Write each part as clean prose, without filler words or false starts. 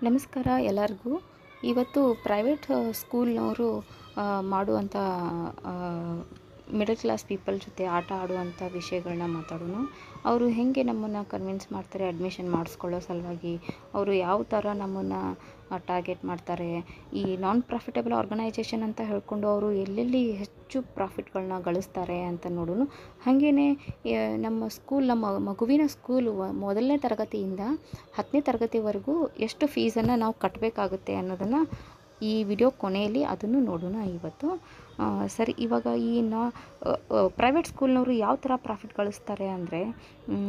ನಮಸ್ಕಾರ ಎಲ್ಲರಿಗೂ. ಇವತ್ತು ಪ್ರೈವೇಟ್ ಸ್ಕೂಲ್ನವರು ಮಾಡುವಂಥ ಮಿಡಲ್ ಕ್ಲಾಸ್ ಪೀಪಲ್ ಜೊತೆ ಆಟ ಆಡುವಂಥ ವಿಷಯಗಳನ್ನ ಮಾತಾಡೋಣ. ಅವರು ಹೇಗೆ ನಮ್ಮನ್ನು ಕನ್ವಿನ್ಸ್ ಮಾಡ್ತಾರೆ ಅಡ್ಮಿಷನ್ ಮಾಡಿಸ್ಕೊಳ್ಳೋ ಸಲುವಾಗಿ, ಅವರು ಯಾವ ಥರ ನಮ್ಮನ್ನು ಟಾರ್ಗೆಟ್ ಮಾಡ್ತಾರೆ, ಈ ನಾನ್ ಪ್ರಾಫಿಟಬಲ್ ಆರ್ಗನೈಜೇಷನ್ ಅಂತ ಹೇಳ್ಕೊಂಡು ಅವರು ಎಲ್ಲೆಲ್ಲಿ ಹೆಚ್ಚು ಪ್ರಾಫಿಟ್ಗಳನ್ನ ಗಳಿಸ್ತಾರೆ ಅಂತ ನೋಡೋಣ. ಹಾಗೆಯೇ ನಮ್ಮ ಮಗುವಿನ ಸ್ಕೂಲು ಮೊದಲನೇ ತರಗತಿಯಿಂದ 10ನೇ ತರಗತಿವರೆಗೂ ಎಷ್ಟು ಫೀಸನ್ನು ನಾವು ಕಟ್ಟಬೇಕಾಗುತ್ತೆ ಅನ್ನೋದನ್ನು ಈ ವಿಡಿಯೋ ಕೊನೆಯಲ್ಲಿ ಅದನ್ನು ನೋಡೋಣ ಇವತ್ತು. ಸರಿ, ಇವಾಗ ಈ ಪ್ರೈವೇಟ್ ಸ್ಕೂಲ್ನವರು ಯಾವ ಥರ ಪ್ರಾಫಿಟ್ ಗಳಿಸ್ತಾರೆ ಅಂದರೆ,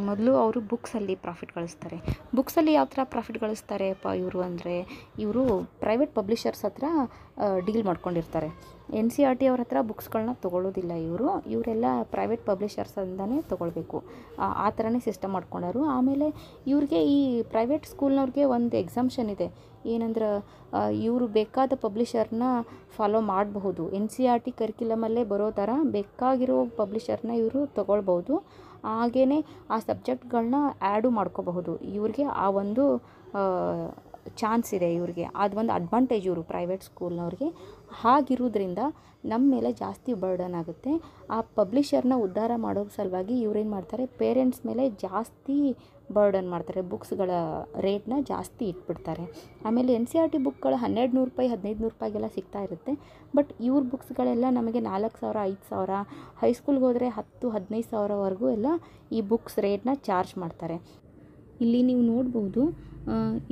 ಮೊದಲು ಅವರು ಬುಕ್ಸಲ್ಲಿ ಪ್ರಾಫಿಟ್ ಗಳಿಸ್ತಾರೆ. ಬುಕ್ಸಲ್ಲಿ ಯಾವ ಥರ ಪ್ರಾಫಿಟ್ ಗಳಿಸ್ತಾರೆಪ್ಪ ಇವರು ಅಂದರೆ, ಇವರು ಪ್ರೈವೇಟ್ ಪಬ್ಲಿಷರ್ಸ್ ಹತ್ರ ಡೀಲ್ ಮಾಡ್ಕೊಂಡಿರ್ತಾರೆ. NCERT ಅವ್ರ ಹತ್ರ ಬುಕ್ಸ್ಗಳನ್ನ ತೊಗೊಳ್ಳೋದಿಲ್ಲ ಇವರೆಲ್ಲ ಪ್ರೈವೇಟ್ ಪಬ್ಲಿಷರ್ಸ್ ಅಂತಾನೆ ತೊಗೊಳ್ಬೇಕು. ಆ ಥರನೇ ಸಿಸ್ಟಮ್ ಮಾಡ್ಕೊಂಡರು. ಆಮೇಲೆ ಇವ್ರಿಗೆ ಈ ಪ್ರೈವೇಟ್ ಸ್ಕೂಲ್ನವ್ರಿಗೆ ಒಂದು ಎಕ್ಸಾಮ್ಷನ್ ಇದೆ. ಏನಂದ್ರೆ, ಇವರು ಬೇಕಾದ ಪಬ್ಲಿಷರ್ನ ಫಾಲೋ ಮಾಡಬಹುದು. NCERT ಕರಿಕ್ಯುಲಮಲ್ಲೇ ಬರೋ ಥರ ಬೇಕಾಗಿರೋ ಪಬ್ಲಿಷರ್ನ ಇವರು ತೊಗೊಳ್ಬೋದು. ಹಾಗೆಯೇ ಆ ಸಬ್ಜೆಕ್ಟ್ಗಳನ್ನ ಆ್ಯಡು ಮಾಡ್ಕೋಬಹುದು. ಇವ್ರಿಗೆ ಆ ಒಂದು ಚಾನ್ಸ್ ಇದೆ. ಇವ್ರಿಗೆ ಅದೊಂದು ಅಡ್ವಾಂಟೇಜ್ ಇವರು ಪ್ರೈವೇಟ್ ಸ್ಕೂಲ್ನವ್ರಿಗೆ. ಹಾಗಿರೋದ್ರಿಂದ ನಮ್ಮ ಮೇಲೆ ಜಾಸ್ತಿ ಬರ್ಡನ್ ಆಗುತ್ತೆ. ಆ ಪಬ್ಲಿಷರ್ನ ಉದ್ಧಾರ ಮಾಡೋ ಸಲುವಾಗಿ ಇವ್ರೇನು ಮಾಡ್ತಾರೆ, ಪೇರೆಂಟ್ಸ್ ಮೇಲೆ ಜಾಸ್ತಿ ಬರ್ಡನ್ ಮಾಡ್ತಾರೆ. ಬುಕ್ಸ್ಗಳ ರೇಟ್ನ ಜಾಸ್ತಿ ಇಟ್ಬಿಡ್ತಾರೆ. ಆಮೇಲೆ NCERT ಬುಕ್ಗಳು 1200 ರೂಪಾಯಿ 1500 ರೂಪಾಯಿಗೆಲ್ಲ ಸಿಗ್ತಾ ಇರುತ್ತೆ. ಬಟ್ ಇವ್ರ ಬುಕ್ಸ್ಗಳೆಲ್ಲ ನಮಗೆ 4000 5000, ಹೈಸ್ಕೂಲ್ಗೆ ಹೋದರೆ 10-15 ಸಾವಿರವರೆಗೂ ಎಲ್ಲ ಈ ಬುಕ್ಸ್ ರೇಟ್ನ ಚಾರ್ಜ್ ಮಾಡ್ತಾರೆ. ಇಲ್ಲಿ ನೀವು ನೋಡ್ಬೋದು,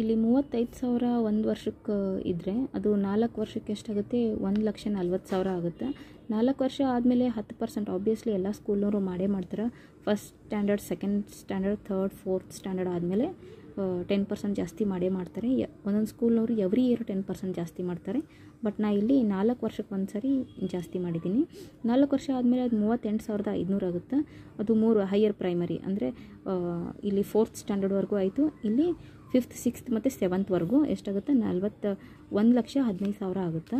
ಇಲ್ಲಿ 35,000 ಒಂದು ವರ್ಷಕ್ಕೆ ಇದ್ದರೆ ಅದು 4 ವರ್ಷಕ್ಕೆ ಎಷ್ಟಾಗುತ್ತೆ, 1,40,000 ಆಗುತ್ತೆ. 4 ವರ್ಷ ಆದಮೇಲೆ 10% ಆಬ್ವಿಯಸ್ಲಿ ಎಲ್ಲ ಸ್ಕೂಲ್ನವರು ಮಾಡೇ ಮಾಡ್ತಾರೆ. First standard, second standard, third, fourth standard ಆದಮೇಲೆ 10% ಜಾಸ್ತಿ ಮಾಡೇ ಮಾಡ್ತಾರೆ. ಒಂದೊಂದು ಸ್ಕೂಲ್ನವರು ಎವ್ರಿ ಇಯರ್ 10% ಜಾಸ್ತಿ ಮಾಡ್ತಾರೆ. ಬಟ್ ನಾ ಇಲ್ಲಿ 4 ವರ್ಷಕ್ಕೆ ಒಂದು ಸರಿ ಜಾಸ್ತಿ ಮಾಡಿದ್ದೀನಿ. 4 ವರ್ಷ ಆದಮೇಲೆ ಅದು 38,500 ಆಗುತ್ತೆ. ಅದು 3 ಹೈಯರ್ ಪ್ರೈಮರಿ ಅಂದರೆ ಇಲ್ಲಿ 4th ಸ್ಟ್ಯಾಂಡರ್ಡ್ವರೆಗೂ ಆಯಿತು. ಇಲ್ಲಿ 5th, 6th ಮತ್ತು 7thವರೆಗೂ ಎಷ್ಟಾಗುತ್ತೆ, 1,15,000 ಆಗುತ್ತೆ.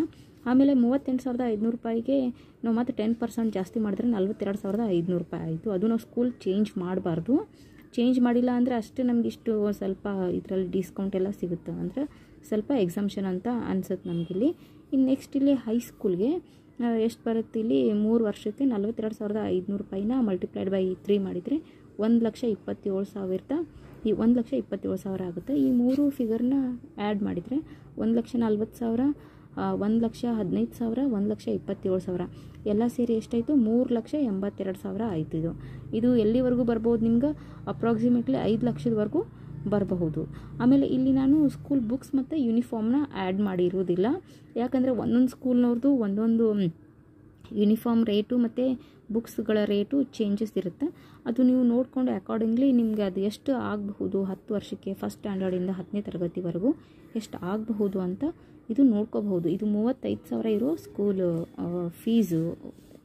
ಆಮೇಲೆ 38,500 ರೂಪಾಯಿಗೆ ನಾವು ಮತ್ತೆ 10% ಜಾಸ್ತಿ ಮಾಡಿದ್ರೆ 42,500 ರೂಪಾಯಿ ಆಯಿತು. ಅದು ನಾವು ಸ್ಕೂಲ್ ಚೇಂಜ್ ಮಾಡಬಾರ್ದು. ಚೇಂಜ್ ಮಾಡಿಲ್ಲ ಅಂದರೆ ಅಷ್ಟೇ ನಮ್ಗೆ ಇಷ್ಟು ಸ್ವಲ್ಪ ಇದರಲ್ಲಿ ಡಿಸ್ಕೌಂಟ್ ಎಲ್ಲ ಸಿಗುತ್ತೆ, ಅಂದರೆ ಸ್ವಲ್ಪ ಎಕ್ಸಾಮ್ಷನ್ ಅಂತ ಅನ್ಸುತ್ತೆ ನಮಗಿಲ್ಲಿ. ಇನ್ನು ನೆಕ್ಸ್ಟ್ ಇಲ್ಲಿ ಹೈಸ್ಕೂಲ್ಗೆ ಎಷ್ಟು ಬರುತ್ತೆ, ಇಲ್ಲಿ 3 ವರ್ಷಕ್ಕೆ 42,500 ರೂಪಾಯಿನ ಮಲ್ಟಿಪ್ಲೈಡ್ ಬೈ 3 ಮಾಡಿದರೆ 1,27,000 ಈ 1,27,000 ಆಗುತ್ತೆ. ಈ 3 ಫಿಗರ್ನ ಆ್ಯಡ್ ಮಾಡಿದರೆ 1,40,000, 1,15,000, 1,27,000 ಎಲ್ಲ ಸೇರಿ ಎಷ್ಟಾಯಿತು, 3,82,000 ಆಯಿತು. ಇದು ಎಲ್ಲಿವರೆಗೂ ಬರ್ಬೋದು ನಿಮ್ಗೆ, ಅಪ್ರಾಕ್ಸಿಮೇಟ್ಲಿ 5 ಲಕ್ಷದವರೆಗೂ ಬರಬಹುದು. ಆಮೇಲೆ ಇಲ್ಲಿ ನಾನು ಸ್ಕೂಲ್ ಬುಕ್ಸ್ ಮತ್ತು ಯೂನಿಫಾರ್ಮ್ನ ಆ್ಯಡ್ ಮಾಡಿರೋದಿಲ್ಲ. ಯಾಕಂದರೆ ಒಂದೊಂದು ಸ್ಕೂಲ್ನವ್ರದ್ದು ಒಂದೊಂದು ಯೂನಿಫಾರ್ಮ್ ರೇಟು ಮತ್ತು ಬುಕ್ಸ್ಗಳ ರೇಟು ಚೇಂಜಸ್ ಇರುತ್ತೆ. ಅದು ನೀವು ನೋಡಿಕೊಂಡು ಅಕಾರ್ಡಿಂಗ್ಲಿ ನಿಮಗೆ ಅದು ಎಷ್ಟು ಆಗಬಹುದು, 10 ವರ್ಷಕ್ಕೆ ಫಸ್ಟ್ ಸ್ಟ್ಯಾಂಡರ್ಡಿಂದ 10ನೇ ತರಗತಿವರೆಗೂ ಎಷ್ಟು ಆಗಬಹುದು ಅಂತ ಇದು ನೋಡ್ಕೋಬಹುದು. ಇದು 35,000 ಇರೋ ಸ್ಕೂಲ್ ಫೀಸು,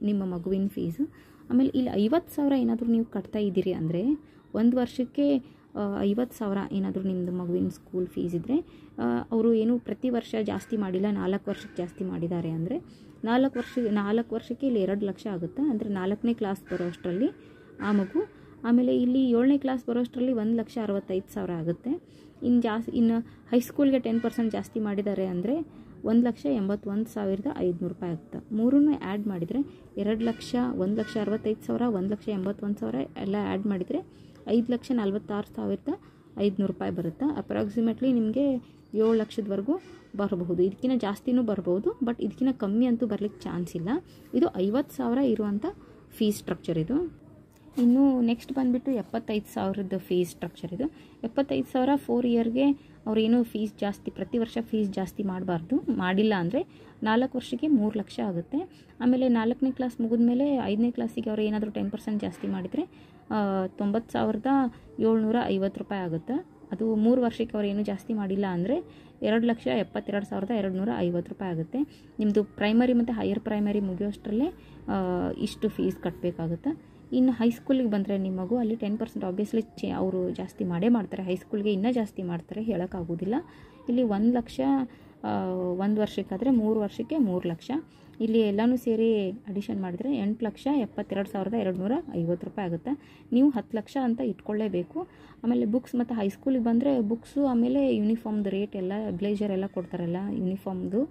ನಿಮ್ಮ ಮಗುವಿನ ಫೀಸು. ಆಮೇಲೆ ಇಲ್ಲಿ 50,000 ಏನಾದರೂ ನೀವು ಕಟ್ತಾ ಇದ್ದೀರಿ ಅಂದರೆ, ಒಂದು ವರ್ಷಕ್ಕೆ 50,000 ಏನಾದರೂ ನಿಮ್ಮದು ಮಗುವಿನ ಸ್ಕೂಲ್ ಫೀಸ್ ಇದ್ದರೆ, ಅವರು ಏನು ಪ್ರತಿ ವರ್ಷ ಜಾಸ್ತಿ ಮಾಡಿಲ್ಲ, 4 ವರ್ಷಕ್ಕೆ ಜಾಸ್ತಿ ಮಾಡಿದ್ದಾರೆ ಅಂದರೆ 4 ವರ್ಷಕ್ಕೆ ಇಲ್ಲಿ 2 ಲಕ್ಷ ಆಗುತ್ತೆ. ಅಂದರೆ 4ನೇ ಕ್ಲಾಸ್ ಬರೋ ಅಷ್ಟರಲ್ಲಿ ಆ ಮಗು. ಆಮೇಲೆ ಇಲ್ಲಿ 7ನೇ ಕ್ಲಾಸ್ ಬರೋಷ್ಟರಲ್ಲಿ 1,65,000 ಆಗುತ್ತೆ. ಇನ್ನು ಹೈಸ್ಕೂಲ್ಗೆ 10% ಜಾಸ್ತಿ ಮಾಡಿದ್ದಾರೆ ಅಂದರೆ 1,81,500 ರೂಪಾಯಿ ಆಗುತ್ತೆ. ಮೂರನ್ನು ಆ್ಯಡ್ ಮಾಡಿದರೆ 2 ಲಕ್ಷ, 1,65,000, 1,81,000 ಎಲ್ಲ ಆ್ಯಡ್ ಮಾಡಿದರೆ 5,46,500 ರೂಪಾಯಿ ಬರುತ್ತೆ. ಅಪ್ರಾಕ್ಸಿಮೇಟ್ಲಿ ನಿಮಗೆ 7 ಲಕ್ಷದವರೆಗೂ ಬರಬಹುದು. ಇದಕ್ಕಿಂತ ಜಾಸ್ತಿನೂ ಬರ್ಬೋದು, ಬಟ್ ಇದಕ್ಕಿಂತ ಕಮ್ಮಿ ಅಂತೂ ಬರಲಿಕ್ಕೆ ಚಾನ್ಸ್ ಇಲ್ಲ. ಇದು 50,000 ಇರುವಂಥ ಫೀಸ್ ಸ್ಟ್ರಕ್ಚರ್ ಇದು. ಇನ್ನು ನೆಕ್ಸ್ಟ್ ಬಂದುಬಿಟ್ಟು 75,000ದ ಫೀಸ್ ಸ್ಟ್ರಕ್ಚರ್ ಇದು. 75,000 4 ಇಯರ್ಗೆ ಅವ್ರೇನು ಫೀಸ್ ಜಾಸ್ತಿ, ಪ್ರತಿ ವರ್ಷ ಫೀಸ್ ಜಾಸ್ತಿ ಮಾಡಬಾರ್ದು. ಮಾಡಿಲ್ಲ ಅಂದರೆ 4 ವರ್ಷಕ್ಕೆ 3 ಲಕ್ಷ ಆಗುತ್ತೆ. ಆಮೇಲೆ 4ನೇ ಕ್ಲಾಸ್ ಮುಗಿದ್ಮೇಲೆ 5ನೇ ಕ್ಲಾಸಿಗೆ ಅವ್ರು ಏನಾದರೂ 10% ಜಾಸ್ತಿ ಮಾಡಿದರೆ 90,750 ರೂಪಾಯಿ ಆಗುತ್ತೆ. ಅದು 3 ವರ್ಷಕ್ಕೆ ಅವ್ರು ಏನೂ ಜಾಸ್ತಿ ಮಾಡಿಲ್ಲ ಅಂದರೆ 2,72,250 ರೂಪಾಯಿ ಆಗುತ್ತೆ. ನಿಮ್ಮದು ಪ್ರೈಮರಿ ಮತ್ತು ಹೈಯರ್ ಪ್ರೈಮರಿ ಮುಗಿಯೋಷ್ಟರಲ್ಲೇ ಇಷ್ಟು ಫೀಸ್ ಕಟ್ಟಬೇಕಾಗುತ್ತೆ. ಇನ್ನು ಹೈಸ್ಕೂಲಿಗೆ ಬಂದರೆ ನಿಮ್ಮ ಮಗು, ಅಲ್ಲಿ 10% ಆಬ್ವಿಯಸ್ಲಿ ಅವರು ಜಾಸ್ತಿ ಮಾಡೇ ಮಾಡ್ತಾರೆ. ಹೈಸ್ಕೂಲ್ಗೆ ಇನ್ನೂ ಜಾಸ್ತಿ ಮಾಡ್ತಾರೆ, ಹೇಳೋಕ್ಕಾಗೋದಿಲ್ಲ. ಇಲ್ಲಿ 1,00,000 ಒಂದು ವರ್ಷಕ್ಕಾದರೆ 3 ವರ್ಷಕ್ಕೆ 3 ಲಕ್ಷ. ಇಲ್ಲಿ ಎಲ್ಲನೂ ಸೇರಿ ಅಡಿಷನ್ ಮಾಡಿದರೆ 8,72,250 ರೂಪಾಯಿ ಆಗುತ್ತೆ. ನೀವು 10 ಲಕ್ಷ ಅಂತ ಇಟ್ಕೊಳ್ಳೇಬೇಕು. ಆಮೇಲೆ ಬುಕ್ಸ್ ಮತ್ತು ಹೈಸ್ಕೂಲಿಗೆ ಬಂದರೆ ಬುಕ್ಸು, ಆಮೇಲೆ ಯೂನಿಫಾರ್ಮ್ದು ರೇಟ್ ಎಲ್ಲ, ಬ್ಲೇಜರ್ ಎಲ್ಲ ಕೊಡ್ತಾರಲ್ಲ, ಯೂನಿಫಾರ್ಮ್ದು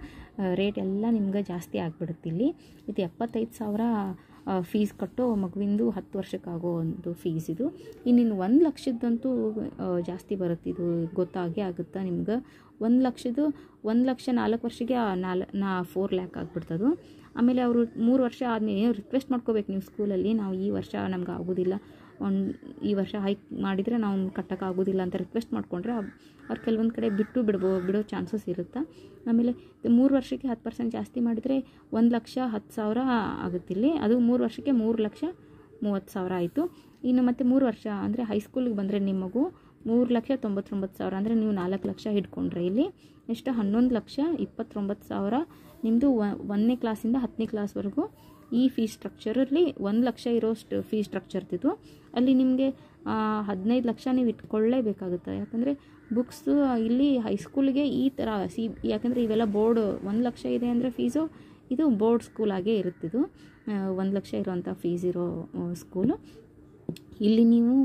ರೇಟ್ ಎಲ್ಲ ನಿಮ್ಗೆ ಜಾಸ್ತಿ ಆಗಿಬಿಡುತ್ತೆ. ಇಲ್ಲಿ ಇದು 75,000 ಫೀಸ್ ಕಟ್ಟೋ ಮಗುವಿಂದು 10 ವರ್ಷಕ್ಕಾಗೋ ಒಂದು ಫೀಸ್ ಇದು. ಇನ್ನಿನ್ನು 1 ಲಕ್ಷದಂತೂ ಜಾಸ್ತಿ ಬರುತ್ತೆ. ಇದು ಗೊತ್ತಾಗೇ ಆಗುತ್ತಾ ನಿಮ್ಗೆ. 1 ಲಕ್ಷದ್ದು 1 ಲಕ್ಷ 4 ವರ್ಷಕ್ಕೆ 4 ಲ್ಯಾಕ್ ಆಗಿಬಿಡ್ತದು. ಆಮೇಲೆ ಅವರು 3 ವರ್ಷ ಆದಮೇಲೆ ರಿಕ್ವೆಸ್ಟ್ ಮಾಡ್ಕೋಬೇಕು ನೀವು ಸ್ಕೂಲಲ್ಲಿ, ನಾವು ಈ ವರ್ಷ ನಮ್ಗೆ ಆಗೋದಿಲ್ಲ, ಈ ವರ್ಷ ಹೈಕ್ ಮಾಡಿದರೆ ನಾವು ಕಟ್ಟೋಕ್ಕಾಗೋದಿಲ್ಲ ಅಂತ ರಿಕ್ವೆಸ್ಟ್ ಮಾಡಿಕೊಂಡ್ರೆ ಅವ್ರು ಕೆಲವೊಂದು ಕಡೆ ಬಿಡೋ ಚಾನ್ಸಸ್ ಇರುತ್ತೆ. ಆಮೇಲೆ 3 ವರ್ಷಕ್ಕೆ 10% ಜಾಸ್ತಿ ಮಾಡಿದರೆ 1,10,000 ಆಗುತ್ತಿಲ್ಲಿ. ಅದು 3 ವರ್ಷಕ್ಕೆ 3,30,000 ಆಯಿತು. ಇನ್ನು ಮತ್ತೆ 3 ವರ್ಷ ಅಂದರೆ ಹೈಸ್ಕೂಲಿಗೆ ಬಂದರೆ ನಿಮ್ಮ ಮಗು 3,99,000 ಅಂದರೆ ನೀವು 4 ಲಕ್ಷ ಹಿಡ್ಕೊಂಡ್ರೆ ಇಲ್ಲಿ ಎಷ್ಟು 11,29,000 ನಿಮ್ಮದು 1ನೇ ಕ್ಲಾಸಿಂದ 10ನೇ ಕ್ಲಾಸ್ವರೆಗೂ ಈ ಫೀಸ್ ಸ್ಟ್ರಕ್ಚರಲ್ಲಿ 1 ಲಕ್ಷ ಇರೋಷ್ಟು ಫೀಸ್ ಸ್ಟ್ರಕ್ಚರ್ದಿದ್ದು. ಅಲ್ಲಿ ನಿಮಗೆ 15 ಲಕ್ಷ ನೀವು ಇಟ್ಕೊಳ್ಳೇಬೇಕಾಗುತ್ತೆ. ಯಾಕಂದರೆ ಬುಕ್ಸು ಇಲ್ಲಿ ಹೈಸ್ಕೂಲಿಗೆ ಈ ಥರ ಯಾಕಂದರೆ ಇವೆಲ್ಲ ಬೋರ್ಡ್ 1 ಲಕ್ಷ ಇದೆ ಅಂದರೆ ಫೀಸು, ಇದು ಬೋರ್ಡ್ ಸ್ಕೂಲಾಗೇ ಇರುತ್ತಿದ್ದು 1 ಲಕ್ಷ ಇರೋವಂಥ ಫೀಸ್ ಇರೋ ಸ್ಕೂಲು. ಇಲ್ಲಿ ನೀವು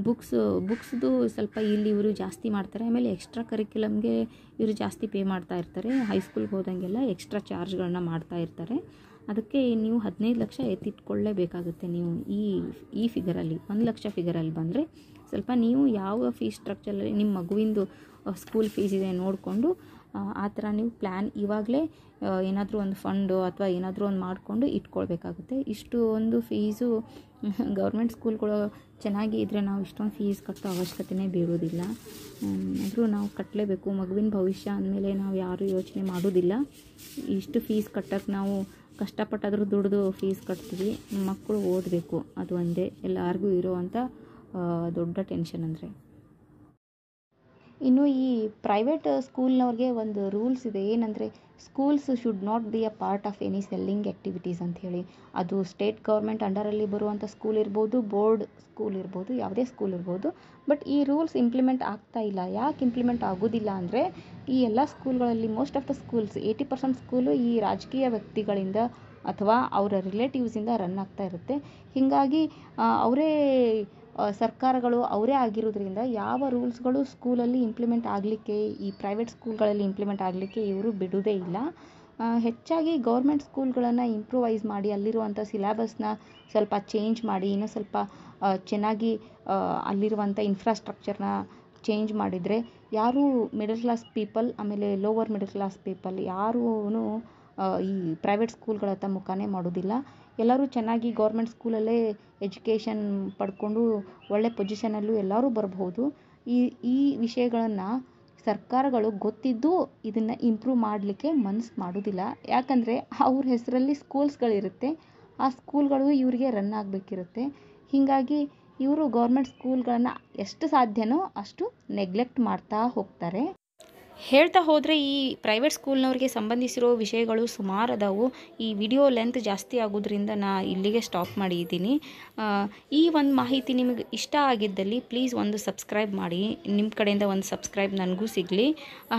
ಬುಕ್ಸ್ದು ಸ್ವಲ್ಪ ಇಲ್ಲಿ ಇವರು ಜಾಸ್ತಿ ಮಾಡ್ತಾರೆ. ಆಮೇಲೆ ಎಕ್ಸ್ಟ್ರಾ ಕರಿಕ್ಯುಲಮ್ಗೆ ಇವರು ಜಾಸ್ತಿ ಪೇ ಮಾಡ್ತಾ ಇರ್ತಾರೆ. ಹೈಸ್ಕೂಲ್ಗೆ ಹೋದಂಗೆಲ್ಲ ಎಕ್ಸ್ಟ್ರಾ ಚಾರ್ಜ್ಗಳನ್ನ ಮಾಡ್ತಾ ಇರ್ತಾರೆ. ಅದಕ್ಕೆ ನೀವು 15 ಲಕ್ಷ ಎತ್ತಿಟ್ಕೊಳ್ಳೇಬೇಕಾಗುತ್ತೆ. ನೀವು ಈ ಫಿಗರಲ್ಲಿ 1 ಲಕ್ಷ ಫಿಗರಲ್ಲಿ ಬಂದರೆ ಸ್ವಲ್ಪ ನೀವು ಯಾವ ಫೀಸ್ ಸ್ಟ್ರಕ್ಚರಲ್ಲಿ ನಿಮ್ಮ ಮಗುವಿಂದು ಸ್ಕೂಲ್ ಫೀಸ್ ಇದೆ ನೋಡಿಕೊಂಡು ಆ ಥರ ನೀವು ಪ್ಲ್ಯಾನ್ ಇವಾಗಲೇ ಏನಾದರೂ ಒಂದು ಫಂಡು ಅಥವಾ ಏನಾದರೂ ಒಂದು ಮಾಡಿಕೊಂಡು ಇಟ್ಕೊಳ್ಬೇಕಾಗುತ್ತೆ. ಇಷ್ಟು ಒಂದು ಫೀಸು ಗೌರ್ಮೆಂಟ್ ಸ್ಕೂಲ್ಗಳು ಚೆನ್ನಾಗಿ ಇದ್ದರೆ ನಾವು ಇಷ್ಟೊಂದು ಫೀಸ್ ಕಟ್ಟೋ ಅವಶ್ಯಕತೆಯೇ ಬೀರೋದಿಲ್ಲ. ಆದರೂ ನಾವು ಕಟ್ಟಲೇಬೇಕು. ಮಗುವಿನ ಭವಿಷ್ಯ ಅಂದಮೇಲೆ ನಾವು ಯಾರೂ ಯೋಚನೆ ಮಾಡೋದಿಲ್ಲ. ಇಷ್ಟು ಫೀಸ್ ಕಟ್ಟೋಕ್ಕೆ ನಾವು ಕಷ್ಟಪಟ್ಟಾದರೂ ದುಡ್ದು ಫೀಸ್ ಕಟ್ತೀವಿ. ಮಕ್ಕಳು ಓದಬೇಕು, ಅದು ಒಂದೇ ಎಲ್ಲರಿಗೂ ಇರೋವಂಥ ದೊಡ್ಡ ಟೆನ್ಷನ್ ಅಂದರೆ. ಇನ್ನು ಈ ಪ್ರೈವೇಟ್ ಸ್ಕೂಲ್ನವ್ರಿಗೆ ಒಂದು ರೂಲ್ಸ್ ಇದೆ. ಏನಂದರೆ schools should not be a part of any selling activities ಅಂಥೇಳಿ. ಅದು ಸ್ಟೇಟ್ ಗೌರ್ಮೆಂಟ್ ಅಂಡರಲ್ಲಿ ಬರುವಂಥ ಸ್ಕೂಲ್ ಇರ್ಬೋದು, ಬೋರ್ಡ್ ಸ್ಕೂಲ್ ಇರ್ಬೋದು, ಯಾವುದೇ ಸ್ಕೂಲ್ ಇರ್ಬೋದು. ಬಟ್ ಈ ರೂಲ್ಸ್ ಇಂಪ್ಲಿಮೆಂಟ್ ಆಗ್ತಾ ಇಲ್ಲ. ಯಾಕೆ ಇಂಪ್ಲಿಮೆಂಟ್ ಆಗೋದಿಲ್ಲ ಅಂದರೆ ಈ ಎಲ್ಲ ಸ್ಕೂಲ್ಗಳಲ್ಲಿ most of the schools 80% school ಈ ರಾಜಕೀಯ ವ್ಯಕ್ತಿಗಳಿಂದ ಅಥವಾ ಅವರ ರಿಲೇಟಿವ್ಸಿಂದ ರನ್ ಆಗ್ತಾ ಇರುತ್ತೆ. ಹೀಗಾಗಿ ಅವರೇ ಸರ್ಕಾರಗಳು ಅವರೇ ಆಗಿರೋದ್ರಿಂದ ಯಾವ ರೂಲ್ಸ್ಗಳು ಸ್ಕೂಲಲ್ಲಿ ಇಂಪ್ಲಿಮೆಂಟ್ ಆಗಲಿಕ್ಕೆ, ಈ ಪ್ರೈವೇಟ್ ಸ್ಕೂಲ್ಗಳಲ್ಲಿ ಇಂಪ್ಲಿಮೆಂಟ್ ಆಗಲಿಕ್ಕೆ ಇವರು ಬಿಡೋದೇ ಇಲ್ಲ. ಹೆಚ್ಚಾಗಿ ಗೌರ್ಮೆಂಟ್ ಸ್ಕೂಲ್ಗಳನ್ನು ಇಂಪ್ರೂವೈಸ್ ಮಾಡಿ ಅಲ್ಲಿರುವಂಥ ಸಿಲೆಬಸ್ನ ಸ್ವಲ್ಪ ಚೇಂಜ್ ಮಾಡಿ ಇನ್ನೂ ಸ್ವಲ್ಪ ಚೆನ್ನಾಗಿ ಅಲ್ಲಿರುವಂಥ ಇನ್ಫ್ರಾಸ್ಟ್ರಕ್ಚರ್ನ ಚೇಂಜ್ ಮಾಡಿದರೆ ಯಾರೂ ಮಿಡಲ್ ಕ್ಲಾಸ್ ಪೀಪಲ್ ಆಮೇಲೆ ಲೋವರ್ ಮಿಡಲ್ ಕ್ಲಾಸ್ ಪೀಪಲ್ ಯಾರೂ ಈ ಪ್ರೈವೇಟ್ ಸ್ಕೂಲ್ಗಳ ಹತ್ರ ಮುಖಾನೇ ಮಾಡೋದಿಲ್ಲ. ಎಲ್ಲರೂ ಚೆನ್ನಾಗಿ ಗೌರ್ಮೆಂಟ್ ಸ್ಕೂಲಲ್ಲೇ ಎಜುಕೇಷನ್ ಪಡ್ಕೊಂಡು ಒಳ್ಳೆ ಪೊಸಿಷನಲ್ಲೂ ಎಲ್ಲರೂ ಬರಬಹುದು. ಈ ವಿಷಯಗಳನ್ನು ಸರ್ಕಾರಗಳು ಗೊತ್ತಿದ್ದು ಇದನ್ನು ಇಂಪ್ರೂವ್ ಮಾಡಲಿಕ್ಕೆ ಮನಸ್ಸು ಮಾಡೋದಿಲ್ಲ. ಯಾಕಂದರೆ ಅವ್ರ ಹೆಸರಲ್ಲಿ ಸ್ಕೂಲ್ಸ್ಗಳಿರುತ್ತೆ, ಆ ಸ್ಕೂಲ್ಗಳು ಇವರಿಗೆ ರನ್ ಆಗಬೇಕಿರುತ್ತೆ. ಹೀಗಾಗಿ ಇವರು ಗೌರ್ಮೆಂಟ್ ಸ್ಕೂಲ್ಗಳನ್ನು ಎಷ್ಟು ಸಾಧ್ಯನೋ ಅಷ್ಟು ನೆಗ್ಲೆಕ್ಟ್ ಮಾಡ್ತಾ ಹೋಗ್ತಾರೆ. ಹೇಳ್ತಾ ಹೋದರೆ ಈ ಪ್ರೈವೇಟ್ ಸ್ಕೂಲ್ನವ್ರಿಗೆ ಸಂಬಂಧಿಸಿರೋ ವಿಷಯಗಳು ಸುಮಾರು ಅದಾವು. ಈ ವಿಡಿಯೋ ಲೆಂತ್ ಜಾಸ್ತಿ ಆಗೋದ್ರಿಂದ ಇಲ್ಲಿಗೆ ಸ್ಟಾಪ್ ಮಾಡಿದ್ದೀನಿ. ಈ ಒಂದು ಮಾಹಿತಿ ನಿಮಗೆ ಇಷ್ಟ ಆಗಿದ್ದಲ್ಲಿ ಪ್ಲೀಸ್ ಒಂದು ಸಬ್ಸ್ಕ್ರೈಬ್ ಮಾಡಿ. ನಿಮ್ಮ ಕಡೆಯಿಂದ ಒಂದು ಸಬ್ಸ್ಕ್ರೈಬ್ ನನಗೂ ಸಿಗಲಿ.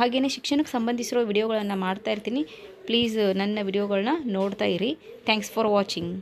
ಹಾಗೆಯೇ ಶಿಕ್ಷಣಕ್ಕೆ ಸಂಬಂಧಿಸಿರೋ ವಿಡಿಯೋಗಳನ್ನು ಮಾಡ್ತಾ ಇರ್ತೀನಿ. ಪ್ಲೀಸ್ ನನ್ನ ವಿಡಿಯೋಗಳನ್ನ ನೋಡ್ತಾ ಇರಿ. Thanks for watching.